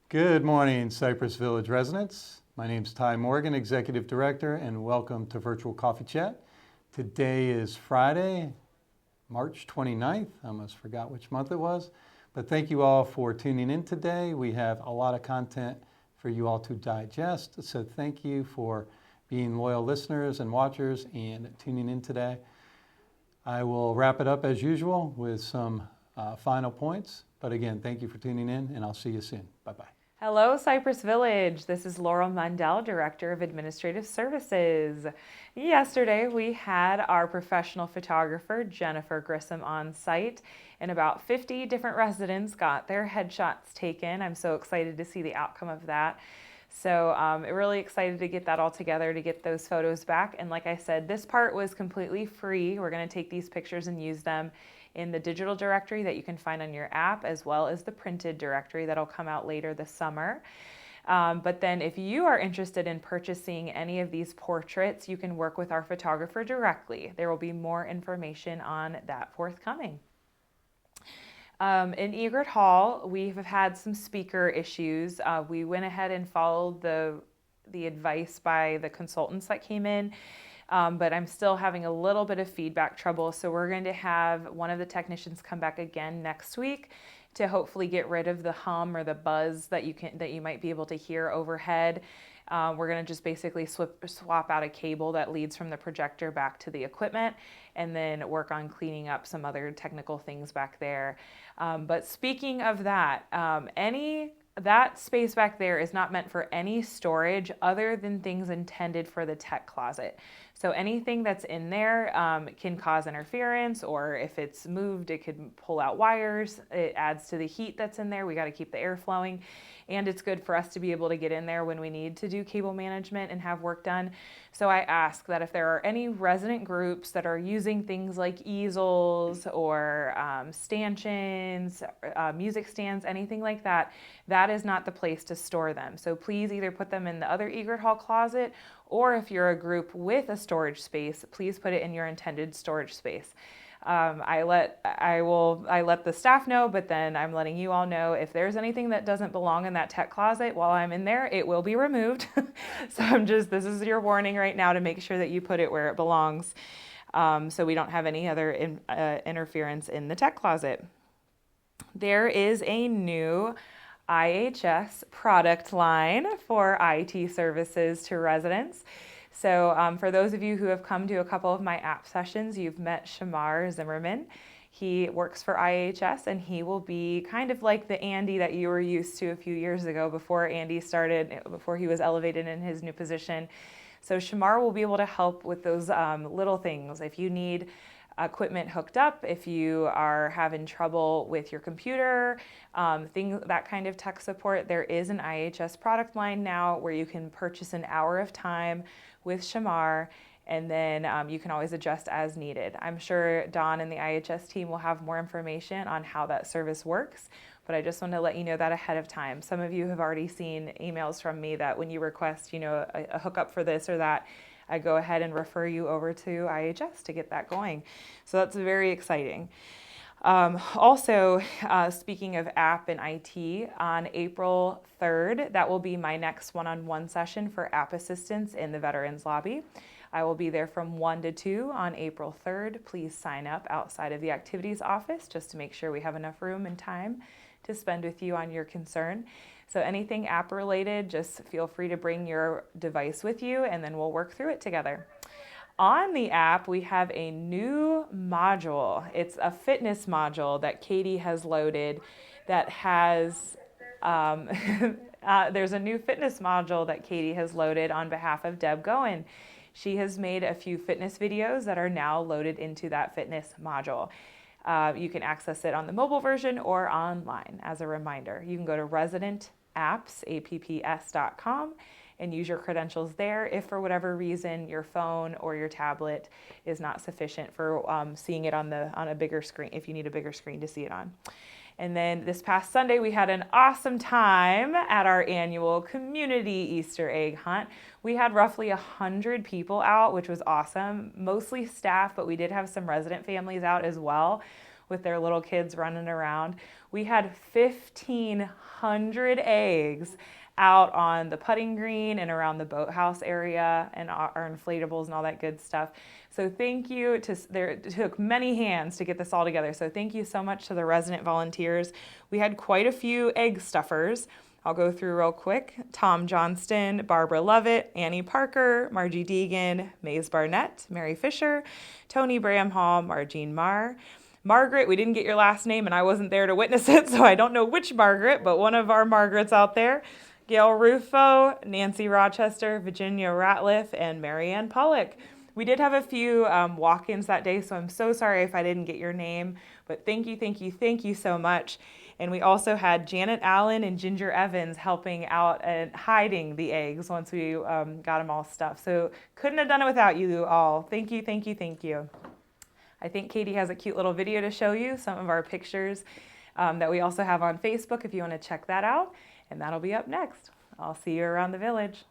Good morning, Cypress Village residents. My name is Ty Morgan, Executive Director, and welcome to Virtual Coffee Chat. Today is Friday, March 29th. I almost forgot which month it was, but thank you all for tuning in today. We have a lot of content for you all to digest, so thank you for being loyal listeners and watchers and tuning in today. I will wrap it up as usual with some final points, but again, thank you for tuning in, and I'll see you soon. Bye-bye. Hello, Cypress Village. This is Laurel Mundell, Director of Administrative Services. Yesterday, we had our professional photographer, Jennifer Grissom, on site, and about 50 different residents got their headshots taken. I'm so excited to see the outcome of that. So really excited to get that all together, to get those photos back. And like I said, this part was completely free. We're going to take these pictures and use them in the digital directory that you can find on your app, as well as the printed directory that'll come out later this summer. But then if you are interested in purchasing any of these portraits, you can work with our photographer directly. There will be more information on that forthcoming. In Egert Hall, we have had some speaker issues. We went ahead and followed the advice by the consultants that came in. But I'm still having a little bit of feedback trouble. So we're going to have one of the technicians come back again next week to hopefully get rid of the hum or the buzz that you might be able to hear overhead. We're going to just basically swap out a cable that leads from the projector back to the equipment, and then work on cleaning up some other technical things back there. But speaking of that, that space back there is not meant for any storage other than things intended for the tech closet. So anything that's in there can cause interference, or if it's moved, it could pull out wires. It adds to the heat that's in there. We got to keep the air flowing. And it's good for us to be able to get in there when we need to do cable management and have work done. So I ask that if there are any resident groups that are using things like easels or stanchions, music stands, anything like that, that is not the place to store them. So please either put them in the other Egert Hall closet, or if you're a group with a storage space, please put it in your intended storage space. I let the staff know, but then I'm letting you all know if there's anything that doesn't belong in that tech closet while I'm in there, it will be removed. So this is your warning right now to make sure that you put it where it belongs, so we don't have any other interference in the tech closet. There is a new IHS product line for IT services to residents. So for those of you who have come to a couple of my app sessions, you've met Shamar Zimmerman. He works for IHS, and he will be kind of like the Andy that you were used to a few years ago before he was elevated in his new position. So Shamar will be able to help with those little things. If you need equipment hooked up, if you are having trouble with your computer, that kind of tech support, there is an IHS product line now where you can purchase an hour of time with Shamar, and then you can always adjust as needed. I'm sure Don and the IHS team will have more information on how that service works, but I just want to let you know that ahead of time. Some of you have already seen emails from me that when you request, a hookup for this or that, I go ahead and refer you over to IHS to get that going. So that's very exciting. Also, speaking of app and IT, on April 3rd, that will be my next one-on-one session for app assistance in the Veterans Lobby. I will be there from 1 to 2 on April 3rd. Please sign up outside of the activities office just to make sure we have enough room and time to spend with you on your concern. So anything app related, just feel free to bring your device with you, and then we'll work through it together. On the app, we have a new module. It's a fitness module that Katie has loaded that has, there's a new fitness module that Katie has loaded on behalf of Deb Goen. She has made a few fitness videos that are now loaded into that fitness module. You can access it on the mobile version or online. As a reminder, you can go to residentapps.com and use your credentials there if for whatever reason your phone or your tablet is not sufficient for seeing it on a bigger screen, if you need a bigger screen to see it on. And then this past Sunday, we had an awesome time at our annual community Easter egg hunt. We had roughly 100 people out, which was awesome, mostly staff, but we did have some resident families out as well. with their little kids running around. We had 1,500 eggs out on the putting green and around the boathouse area and our inflatables and all that good stuff. So thank you it took many hands to get this all together. So thank you so much to the resident volunteers. We had quite a few egg stuffers. I'll go through real quick. Tom Johnston, Barbara Lovett, Annie Parker, Margie Deegan, Maze Barnett, Mary Fisher, Tony Bramhall, Margene Marr. Margaret, we didn't get your last name and I wasn't there to witness it, so I don't know which Margaret, but one of our Margarets out there. Gail Rufo, Nancy Rochester, Virginia Ratliff, and Marianne Pollock. We did have a few walk-ins that day, so I'm so sorry if I didn't get your name, but thank you so much. And we also had Janet Allen and Ginger Evans helping out and hiding the eggs once we got them all stuffed. So couldn't have done it without you all. Thank you. I think Katie has a cute little video to show you, some of our pictures that we also have on Facebook if you want to check that out. And that'll be up next. I'll see you around the village.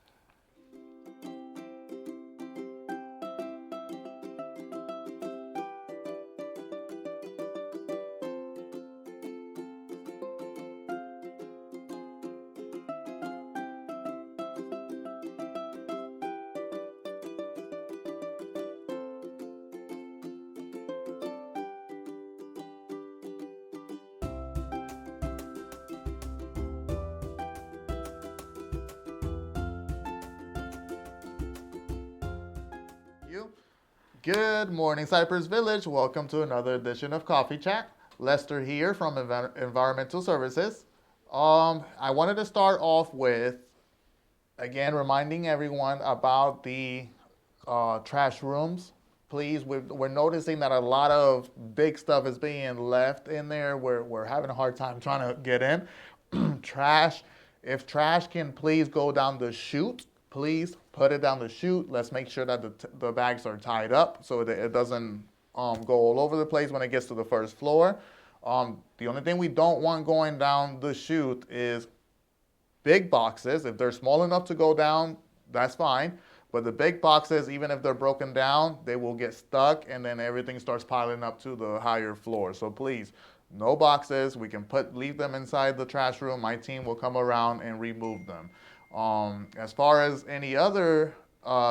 Good morning, Cypress Village. Welcome to another edition of Coffee Chat. Lester here from Environmental Services. I wanted to start off with, again, reminding everyone about the trash rooms. Please, we're noticing that a lot of big stuff is being left in there. We're having a hard time trying to get in. If trash can please go down the chute, please put it down the chute. Let's make sure that the bags are tied up so that it doesn't go all over the place when it gets to the first floor. The only thing we don't want going down the chute is big boxes. If they're small enough to go down, that's fine. But the big boxes, even if they're broken down, they will get stuck and then everything starts piling up to the higher floor. So please, no boxes. We can leave them inside the trash room. My team will come around and remove them. As far as any other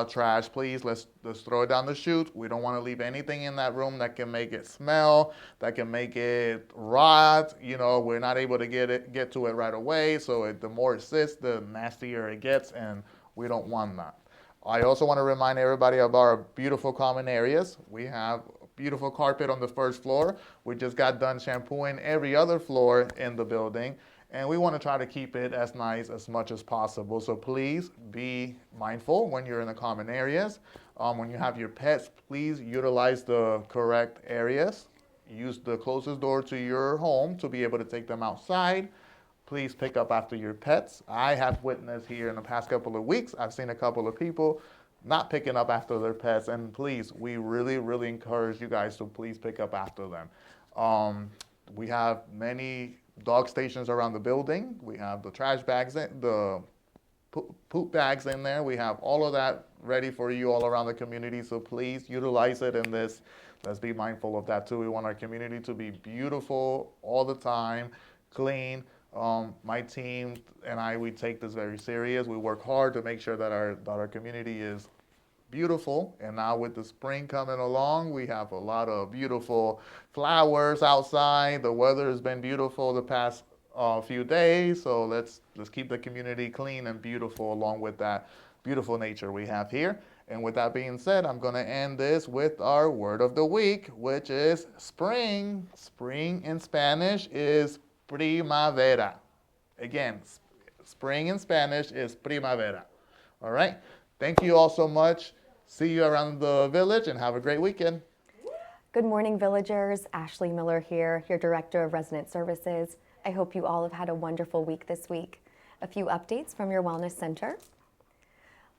trash, please, let's throw it down the chute. We don't want to leave anything in that room that can make it smell, that can make it rot. You know, we're not able to get to it right away. So the more it sits, the nastier it gets, and we don't want that. I also want to remind everybody of our beautiful common areas. We have a beautiful carpet on the first floor. We just got done shampooing every other floor in the building. And we want to try to keep it as nice as much as possible. So please be mindful when you're in the common areas. When you have your pets, please utilize the correct areas. Use the closest door to your home to be able to take them outside. Please pick up after your pets. I have witnessed here in the past couple of weeks, I've seen a couple of people not picking up after their pets. And please, we really, really encourage you guys to please pick up after them. We have many dog stations around the building. We have the trash bags, the poop bags in there. We have all of that ready for you all around the community. So please utilize it in this. Let's be mindful of that too. We want our community to be beautiful all the time, clean. My team and I, we take this very serious. We work hard to make sure that our community is beautiful. And now with the spring coming along, we have a lot of beautiful flowers outside. The weather has been beautiful the past few days, so let's keep the community clean and beautiful along with that beautiful nature we have here. And with that being said, I'm going to end this with our word of the week, which is spring. Spring in Spanish is primavera. Again, spring in Spanish is primavera. All right? Thank you all so much. See you around the village and have a great weekend. Good morning, villagers. Ashley Miller here, your Director of Resident Services. I hope you all have had a wonderful week this week. A few updates from your Wellness Center.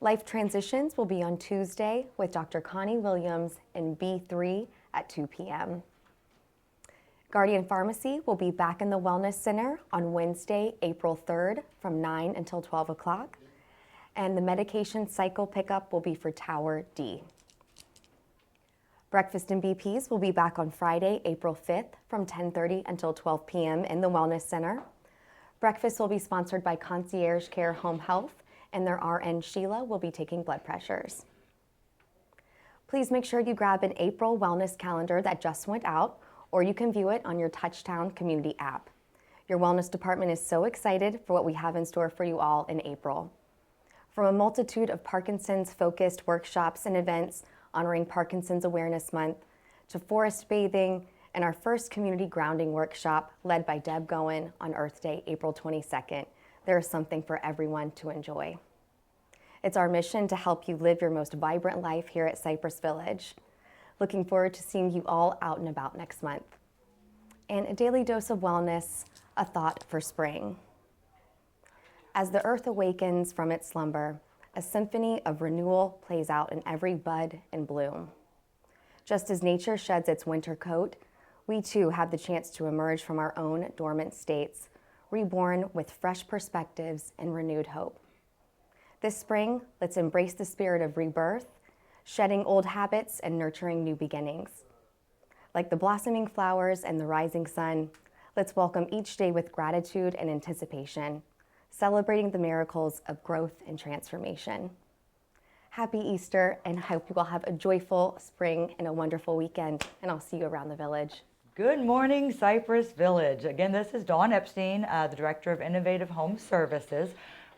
Life Transitions will be on Tuesday with Dr. Connie Williams in B3 at 2 p.m. Guardian Pharmacy will be back in the Wellness Center on Wednesday, April 3rd from 9 until 12 o'clock. And the medication cycle pickup will be for Tower D. Breakfast and BPs will be back on Friday, April 5th from 10:30 until 12 p.m. in the Wellness Center. Breakfast will be sponsored by Concierge Care Home Health, and their RN Sheila will be taking blood pressures. Please make sure you grab an April wellness calendar that just went out, or you can view it on your Touchtown community app. Your wellness department is so excited for what we have in store for you all in April. From a multitude of Parkinson's-focused workshops and events honoring Parkinson's Awareness Month, to forest bathing, and our first community grounding workshop led by Deb Goen on Earth Day, April 22nd, there is something for everyone to enjoy. It's our mission to help you live your most vibrant life here at Cypress Village. Looking forward to seeing you all out and about next month. And a daily dose of wellness, a thought for spring. As the earth awakens from its slumber, a symphony of renewal plays out in every bud and bloom. Just as nature sheds its winter coat, we too have the chance to emerge from our own dormant states, reborn with fresh perspectives and renewed hope. This spring, let's embrace the spirit of rebirth, shedding old habits and nurturing new beginnings. Like the blossoming flowers and the rising sun, let's welcome each day with gratitude and anticipation, celebrating the miracles of growth and transformation. Happy Easter, and I hope you all have a joyful spring and a wonderful weekend, and I'll see you around the village. Good morning, Cypress Village. Again, this is Dawn Epstein, the Director of Innovative Home Services.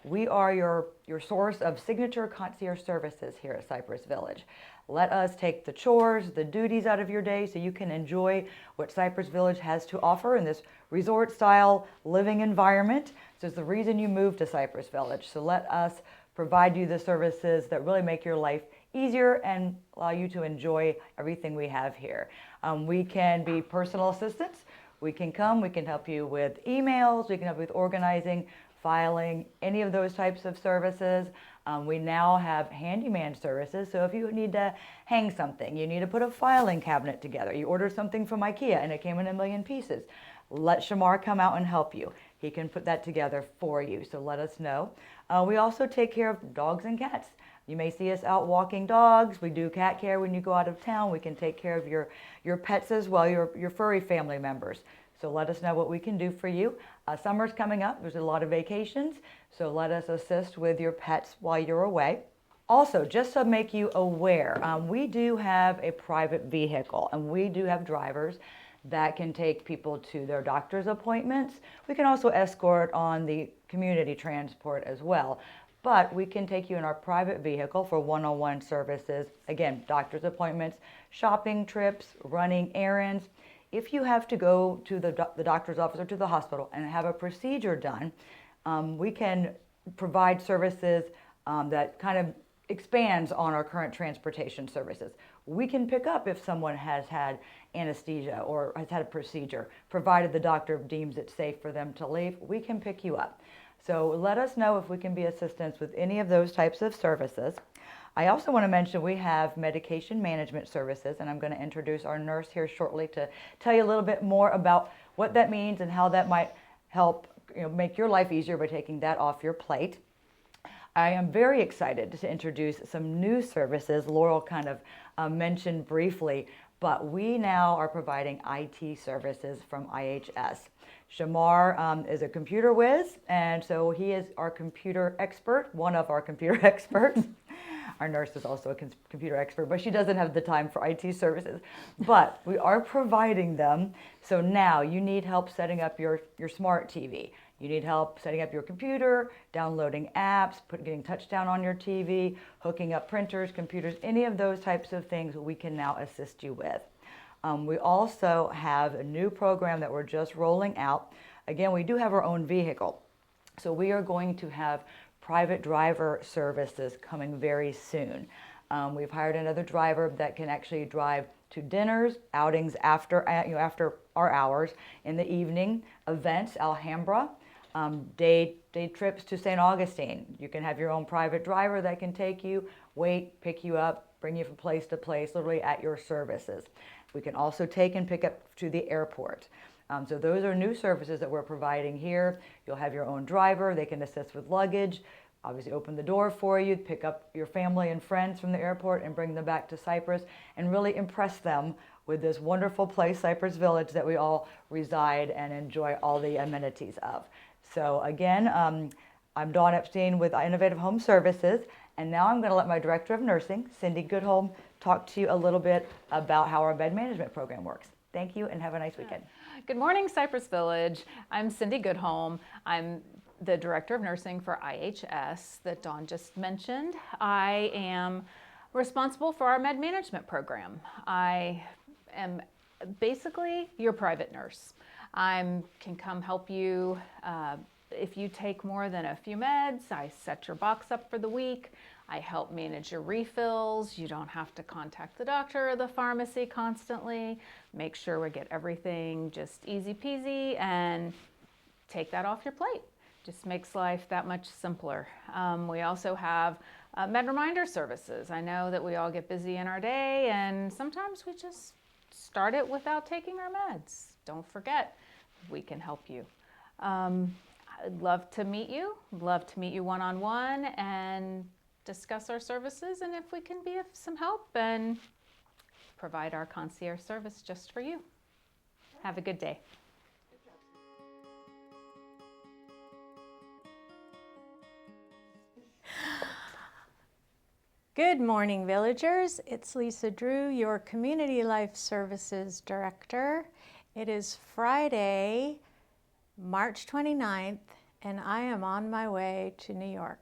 We are your source of signature concierge services here at Cypress Village. Let us take the chores, the duties out of your day so you can enjoy what Cypress Village has to offer in this resort-style living environment. So it's the reason you moved to Cypress Village. So let us provide you the services that really make your life easier and allow you to enjoy everything we have here. We can be personal assistants. We can come, we can help you with emails, we can help you with organizing, filing, any of those types of services. We now have handyman services, so if you need to hang something, you need to put a filing cabinet together, you ordered something from IKEA and it came in a million pieces, let Shamar come out and help you. He can put that together for you, so let us know. We also take care of dogs and cats. You may see us out walking dogs. We do cat care when you go out of town. We can take care of your pets as well, your furry family members. So let us know what we can do for you. Summer's coming up. There's a lot of vacations. So let us assist with your pets while you're away. Also, just to make you aware, we do have a private vehicle and we do have drivers that can take people to their doctor's appointments. We can also escort on the community transport as well. But we can take you in our private vehicle for one-on-one services. Again, doctor's appointments, shopping trips, running errands. If you have to go to the doctor's office or to the hospital and have a procedure done, we can provide services that kind of expands on our current transportation services. We can pick up if someone has had anesthesia or has had a procedure, provided the doctor deems it safe for them to leave, we can pick you up. So let us know if we can be assistance with any of those types of services. I also want to mention we have medication management services, and I'm going to introduce our nurse here shortly to tell you a little bit more about what that means and how that might help make your life easier by taking that off your plate. I am very excited to introduce some new services. Laurel kind of mentioned briefly, but we now are providing IT services from IHS. Shamar is a computer whiz, and so he is our computer expert, one of our computer experts. Our nurse is also a computer expert, but she doesn't have the time for IT services. But we are providing them. So now you need help setting up your smart TV. You need help setting up your computer, downloading apps, getting Touchdown on your TV, hooking up printers, computers, any of those types of things we can now assist you with. We also have a new program that we're just rolling out. Again, we do have our own vehicle. So we are going to have private driver services coming very soon. We've hired another driver that can actually drive to dinners, outings after our hours, in the evening, events, Alhambra, day trips to St. Augustine. You can have your own private driver that can take you, wait, pick you up, bring you from place to place, literally at your services. We can also take and pick up to the airport. So those are new services that we're providing here. You'll have your own driver. They can assist with luggage. obviously open the door for you, pick up your family and friends from the airport and bring them back to Cypress and really impress them with this wonderful place, Cypress Village, that we all reside and enjoy all the amenities of. So again, I'm Dawn Epstein with Innovative Home Services, and now I'm going to let my Director of Nursing, Cindy Goodholm, talk to you a little bit about how our bed management program works. Thank you and have a nice weekend. Good morning, Cypress Village. I'm Cindy Goodholm. I'm the Director of Nursing for IHS that Dawn just mentioned. I am responsible for our med management program. I am basically your private nurse. I can come help you if you take more than a few meds. I set your box up for the week. I help manage your refills. You don't have to contact the doctor or the pharmacy constantly. Make sure we get everything just easy peasy and take that off your plate. Just makes life that much simpler. We also have med reminder services. I know that we all get busy in our day and sometimes we just start it without taking our meds. Don't forget, we can help you. I'd love to meet you. Love to meet you one-on-one and discuss our services and if we can be of some help and provide our concierge service just for you. Have a good day. Good morning, villagers. It's Lisa Drew, your Community Life Services Director. It is Friday, March 29th, and I am on my way to New York.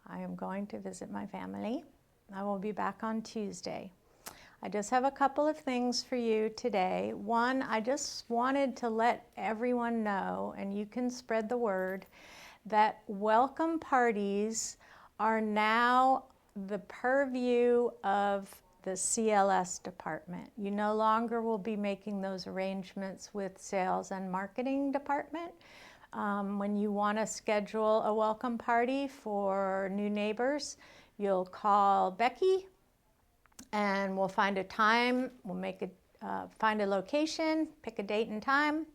I am going to visit my family. I will be back on Tuesday. I just have a couple of things for you today. One, I just wanted to let everyone know, and you can spread the word, that welcome parties are now the purview of the CLS department. You no longer will be making those arrangements with sales and marketing department. When you want to schedule a welcome party for new neighbors, you'll call Becky and we'll find a time, we'll find a location, pick a date and time,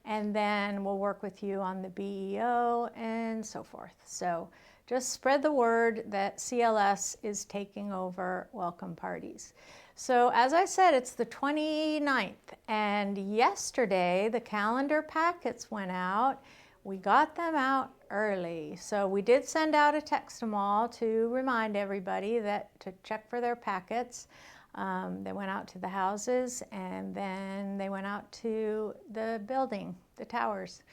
and then we'll work with you on the BEO and so forth. So just spread the word that CLS is taking over welcome parties. So as I said, it's the 29th, and yesterday the calendar packets went out. We got them out early. So we did send out a text to them all to remind everybody that to check for their packets. They went out to the houses, and then they went out to the building, the towers.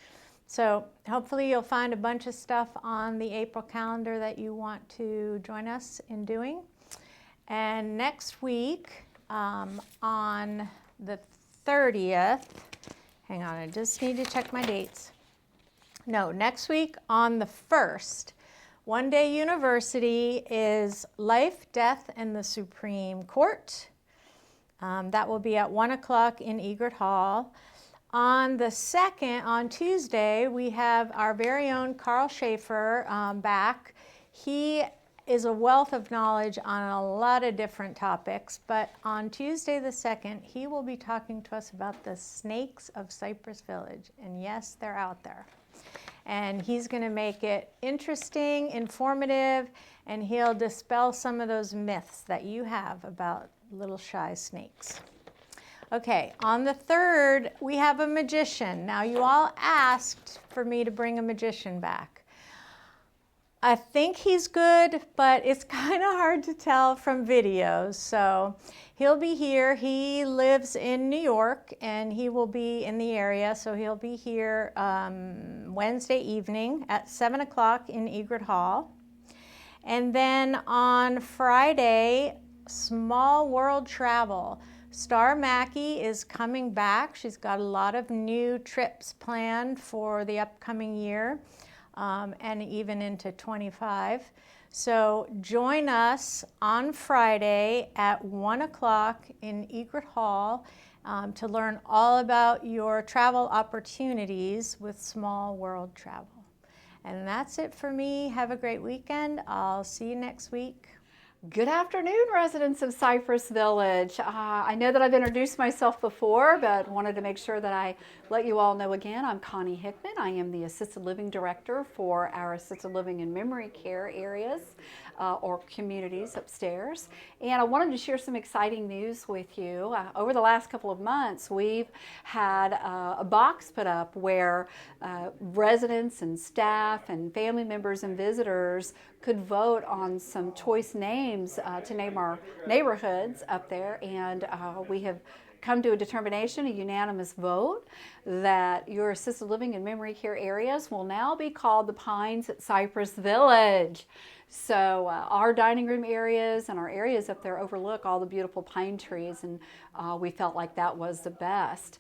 So hopefully you'll find a bunch of stuff on the April calendar that you want to join us in doing. And next week, on the 30th, hang on, I just need to check my dates. No, next week on the 1st, One Day University is Life, Death, and the Supreme Court. That will be at 1 o'clock in Egret Hall. On the 2nd, on Tuesday, we have our very own Carl Schaefer back. He is a wealth of knowledge on a lot of different topics, but on Tuesday the 2nd, he will be talking to us about the snakes of Cypress Village. And yes, they're out there. And he's going to make it interesting, informative, and he'll dispel some of those myths that you have about little shy snakes. Okay, on the 3rd, we have a magician. Now, you all asked for me to bring a magician back. I think he's good, but it's kind of hard to tell from videos. So he'll be here. He lives in New York, and he will be in the area. So he'll be here Wednesday evening at 7 o'clock in Egret Hall. And then on Friday, Small World Travel. Star Mackey is coming back. She's got a lot of new trips planned for the upcoming year. And even into 25. So join us on Friday at 1 o'clock in Egret Hall to learn all about your travel opportunities with Small World Travel. And that's it for me. Have a great weekend. I'll see you next week. Good afternoon, residents of Cypress Village. I know that I've introduced myself before, but wanted to make sure that I let you all know again. I'm Connie Hickman. I am the Assisted Living Director for our Assisted Living and Memory Care areas or communities upstairs. And I wanted to share some exciting news with you. Over the last couple of months, we've had a box put up where residents and staff and family members and visitors could vote on some choice names to name our neighborhoods up there, and we have come to a determination, a unanimous vote, that your assisted living and memory care areas will now be called the Pines at Cypress Village. So our dining room areas and our areas up there overlook all the beautiful pine trees, and we felt like that was the best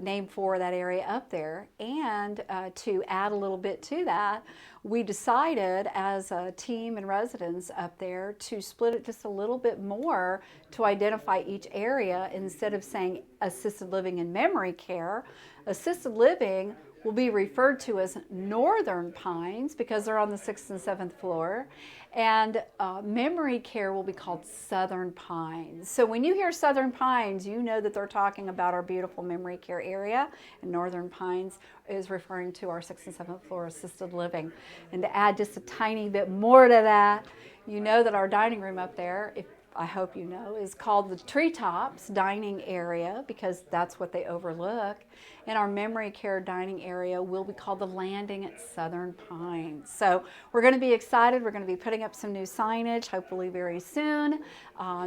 name for that area up there. And to add a little bit to that, we decided as a team and residents up there to split it just a little bit more to identify each area. Instead of saying assisted living and memory care, assisted living will be referred to as Northern Pines because they're on the 6th and 7th floor, and memory care will be called Southern Pines. So when you hear Southern Pines, you know that they're talking about our beautiful memory care area, and Northern Pines is referring to our 6th and 7th floor assisted living. And to add just a tiny bit more to that, you know that our dining room up there, I hope you know, is called the Treetops Dining Area because that's what they overlook. And our memory care dining area will be called the Landing at Southern Pines. So we're going to be excited. We're going to be putting up some new signage, hopefully very soon.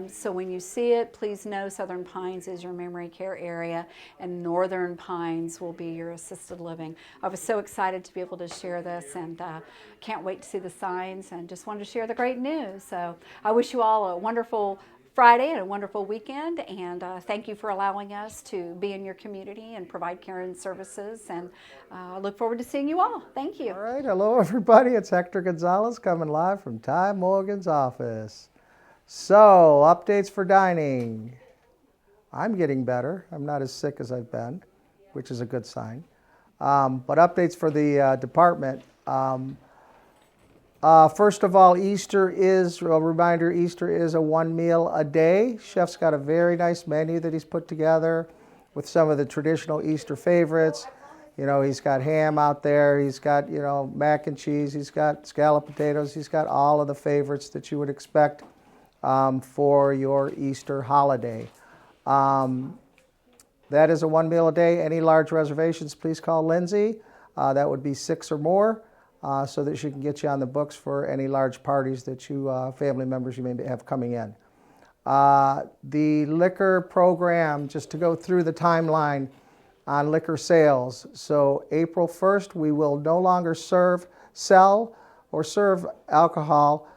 So when you see it, please know Southern Pines is your memory care area and Northern Pines will be your assisted living. I was so excited to be able to share this and can't wait to see the signs and just wanted to share the great news. So I wish you all a wonderful Friday and a wonderful weekend, and thank you for allowing us to be in your community and provide care and services, and I look forward to seeing you all. Thank you. All right, hello everybody, it's Hector Gonzalez coming live from Ty Morgan's office. So, updates for dining. I'm getting better. I'm not as sick as I've been, which is a good sign. But updates for the department. First of all, Easter is a reminder, Easter is a 1 meal a day. Chef's got a very nice menu that he's put together with some of the traditional Easter favorites. You know, he's got ham out there, he's got, you know, mac and cheese, he's got scalloped potatoes, he's got all of the favorites that you would expect for your Easter holiday. That is a 1 meal a day. Any large reservations, please call Lindsay. That would be 6 or more. So that she can get you on the books for any large parties that you, family members you may have coming in. The liquor program, just to go through the timeline on liquor sales. So April 1st, we will no longer sell or serve alcohol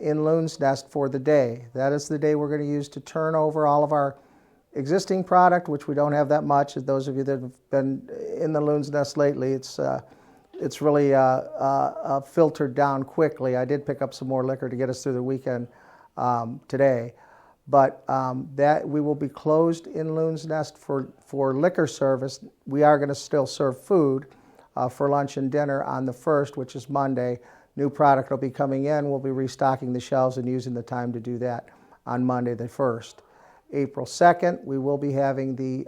in Loon's Nest for the day. That is the day we're going to use to turn over all of our existing product, which we don't have that much. Those of you that have been in the Loon's Nest lately, it's really filtered down quickly. I did pick up some more liquor to get us through the weekend today. But that we will be closed in Loon's Nest for liquor service. We are going to still serve food for lunch and dinner on the 1st, which is Monday. New product will be coming in. We'll be restocking the shelves and using the time to do that on Monday the 1st. April 2nd, we will be having the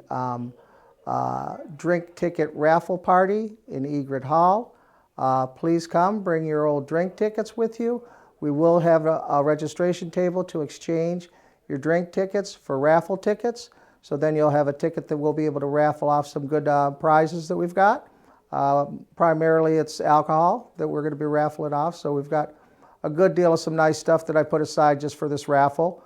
drink ticket raffle party in Egret Hall. Please come, bring your old drink tickets with you. We will have a registration table to exchange your drink tickets for raffle tickets. So then you'll have a ticket that we'll be able to raffle off some good prizes that we've got. Primarily it's alcohol that we're going to be raffling off. So we've got a good deal of some nice stuff that I put aside just for this raffle.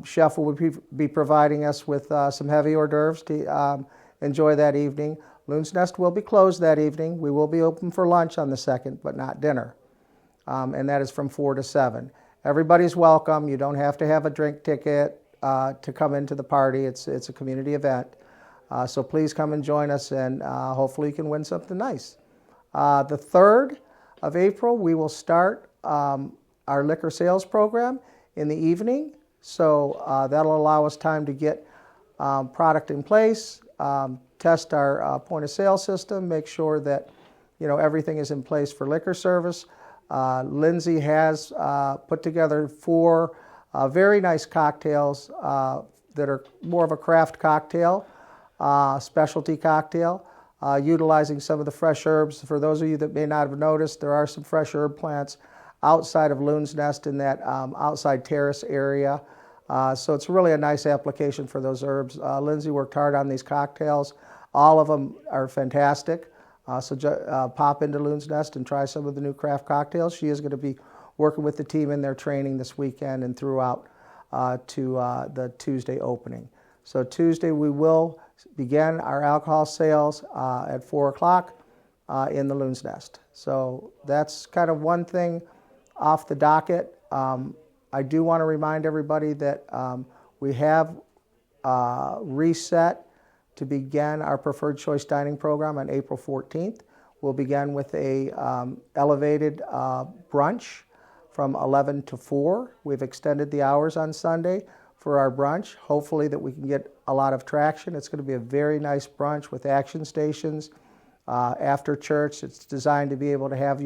Chef will be providing us with some heavy hors d'oeuvres to enjoy that evening. Loon's Nest will be closed that evening. We will be open for lunch on the 2nd, but not dinner. And that is from 4 to 7. Everybody's welcome. You don't have to have a drink ticket to come into the party. It's a community event. So please come and join us, and hopefully you can win something nice. The 3rd of April, we will start our liquor sales program in the evening. So that'll allow us time to get product in place, test our point of sale system, make sure that everything is in place for liquor service. Lindsay has put together 4 very nice cocktails that are more of a craft cocktail, specialty cocktail, utilizing some of the fresh herbs. For those of you that may not have noticed, there are some fresh herb plants outside of Loon's Nest in that outside terrace area. So it's really a nice application for those herbs. Lindsay worked hard on these cocktails. All of them are fantastic. So pop into Loon's Nest and try some of the new craft cocktails. She is going to be working with the team in their training this weekend and throughout to the Tuesday opening. So Tuesday we will begin our alcohol sales at 4 o'clock in the Loon's Nest. So that's kind of one thing off the docket. I do want to remind everybody that we have reset to begin our Preferred Choice Dining program on April 14th. We'll begin with a elevated brunch from 11 to 4. We've extended the hours on Sunday for our brunch. Hopefully that we can get a lot of traction. It's going to be a very nice brunch with action stations after church. It's designed to be able to have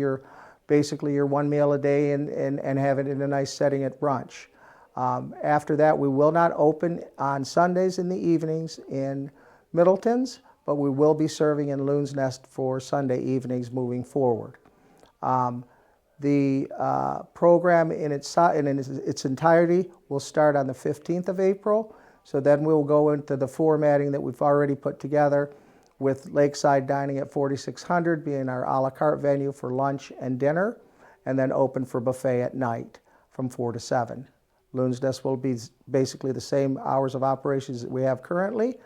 basically your one meal a day and have it in a nice setting at brunch. After that, we will not open on Sundays in the evenings in Middleton's, but we will be serving in Loon's Nest for Sunday evenings moving forward. The program in its entirety will start on the 15th of April, so then we'll go into the formatting that we've already put together with Lakeside Dining at 4600 being our a la carte venue for lunch and dinner, and then open for buffet at night from 4 to 7. Loon's Nest will be basically the same hours of operations that we have currently,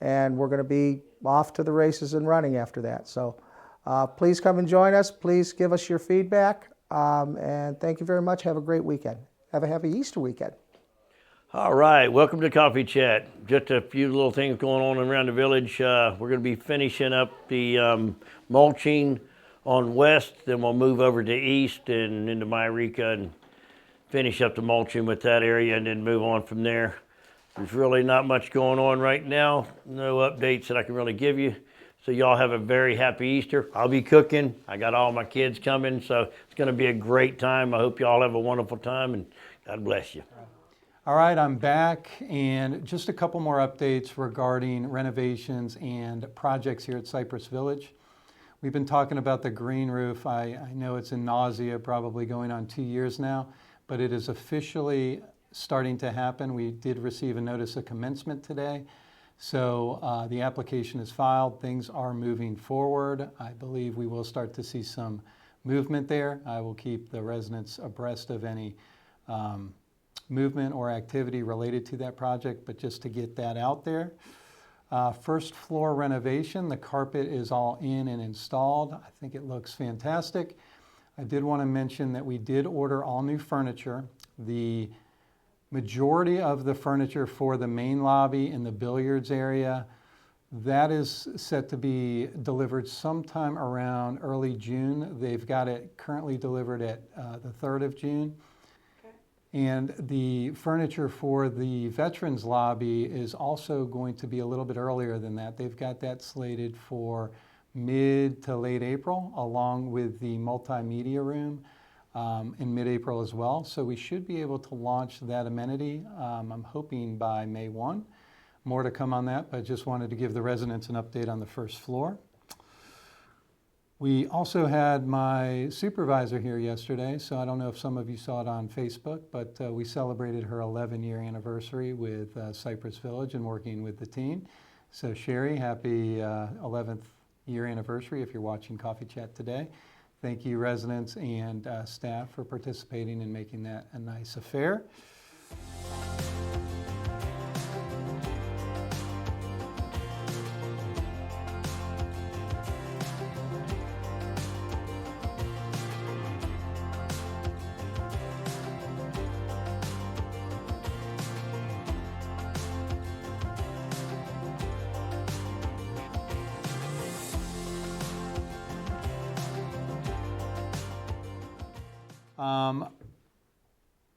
and we're going to be off to the races and running after that. So please come and join us. Please give us your feedback, and thank you very much. Have a great weekend. Have a happy Easter weekend. All right, welcome to Coffee Chat. Just a few little things going on around the village. We're going to be finishing up the mulching on west, then we'll move over to east and into Myrica and finish up the mulching with that area and then move on from there. There's really not much going on right now. No updates that I can really give you. So y'all have a very happy Easter. I'll be cooking. I got all my kids coming, so it's going to be a great time. I hope y'all have a wonderful time, and God bless you. All right, I'm back, and just a couple more updates regarding renovations and projects here at Cypress Village. We've been talking about the green roof. I know it's in nausea, probably going on 2 years now, but it is officially starting to happen. We did receive a notice of commencement today, so the application is filed. Things are moving forward. I believe we will start to see some movement there. I will keep the residents abreast of any movement or activity related to that project, but just to get that out there. First floor renovation, the carpet is all in and installed. I think it looks fantastic. I did want to mention that we did order all new furniture. The majority of the furniture for the main lobby and the billiards area, that is set to be delivered sometime around early June. They've got it currently delivered at the 3rd of June. And the furniture for the Veterans Lobby is also going to be a little bit earlier than that. They've got that slated for mid to late April, along with the multimedia room in mid-April as well. So we should be able to launch that amenity, I'm hoping by May 1. More to come on that, but just wanted to give the residents an update on the first floor. We also had my supervisor here yesterday, so I don't know if some of you saw it on Facebook, but we celebrated her 11-year anniversary with Cypress Village and working with the team. So Sherry, happy 11th year anniversary if you're watching Coffee Chat today. Thank you residents and staff for participating and making that a nice affair.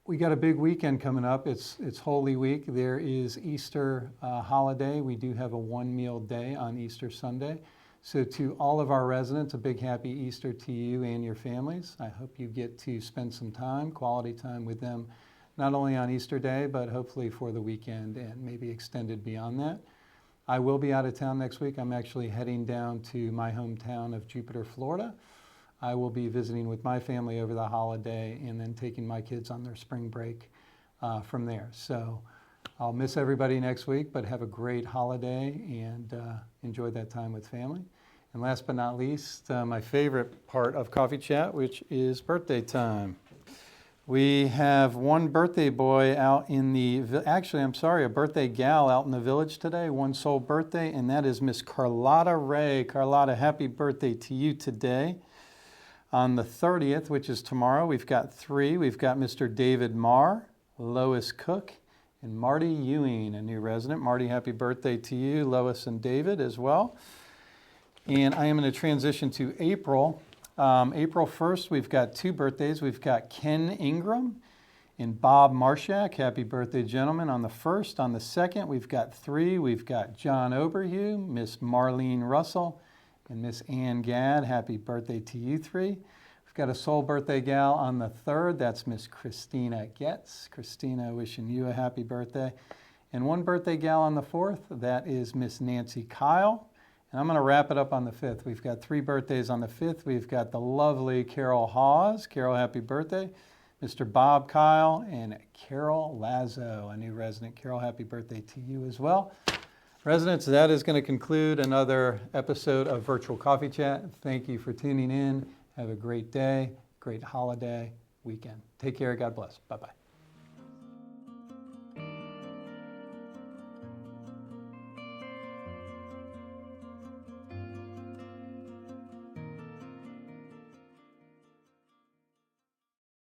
We got a big weekend coming up. It's Holy Week. There is Easter holiday. We do have a one-meal day on Easter Sunday. So to all of our residents, a big happy Easter to you and your families. I hope you get to spend some time, quality time with them, not only on Easter Day, but hopefully for the weekend and maybe extended beyond that. I will be out of town next week. I'm actually heading down to my hometown of Jupiter, Florida. I will be visiting with my family over the holiday and then taking my kids on their spring break from there. So I'll miss everybody next week, but have a great holiday and enjoy that time with family. And last but not least, my favorite part of Coffee Chat, which is birthday time. We have one birthday boy out in a birthday gal out in the village today, one sole birthday, and that is Miss Carlotta Ray. Carlotta, happy birthday to you today. On the 30th, which is tomorrow, we've got three. We've got Mr. David Marr, Lois Cook, and Marty Ewing, a new resident. Marty, happy birthday to you, Lois and David as well. And I am going to transition to April. April 1st, we've got two birthdays. We've got Ken Ingram and Bob Marshak. Happy birthday, gentlemen, on the 1st. On the 2nd, we've got three. We've got John Oberhue, Miss Marlene Russell, and Miss Ann Gadd. Happy birthday to you three. We've got a sole birthday gal on the 3rd. That's Miss Christina Getz. Christina, wishing you a happy birthday. And one birthday gal on the 4th. That is Miss Nancy Kyle. And I'm going to wrap it up on the 5th. We've got three birthdays on the 5th. We've got the lovely Carol Hawes. Carol, happy birthday. Mr. Bob Kyle and Carol Lazo, a new resident. Carol, happy birthday to you as well. Residents, that is going to conclude another episode of Virtual Coffee Chat. Thank you for tuning in. Have a great day, great holiday weekend. Take care. God bless. Bye-bye.